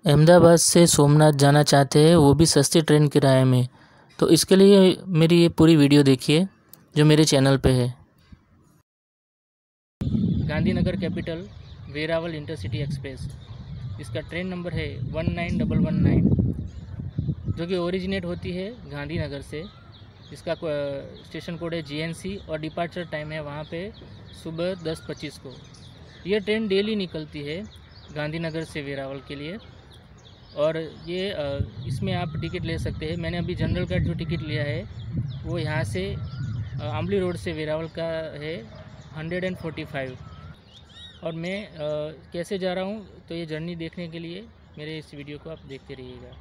अहमदाबाद से सोमनाथ जाना चाहते हैं, वो भी सस्ती ट्रेन किराए में, तो इसके लिए मेरी ये पूरी वीडियो देखिए जो मेरे चैनल पे है। Gandhinagar capital Veraval intercity express, इसका ट्रेन नंबर है 19119, जो कि ओरिजिनेट होती है गांधीनगर से। इसका स्टेशन कोड है GNC और डिपार्चर टाइम है वहाँ पे सुबह 10:25 को। ये ट्रेन डेली निकलती है गांधीनगर से वेरावल के लिए, और ये इसमें आप टिकट ले सकते हैं। मैंने अभी जनरल का जो टिकट लिया है वो यहाँ से आमली रोड से वेरावल का है 145, और मैं कैसे जा रहा हूँ तो ये जर्नी देखने के लिए मेरे इस वीडियो को आप देखते रहिएगा।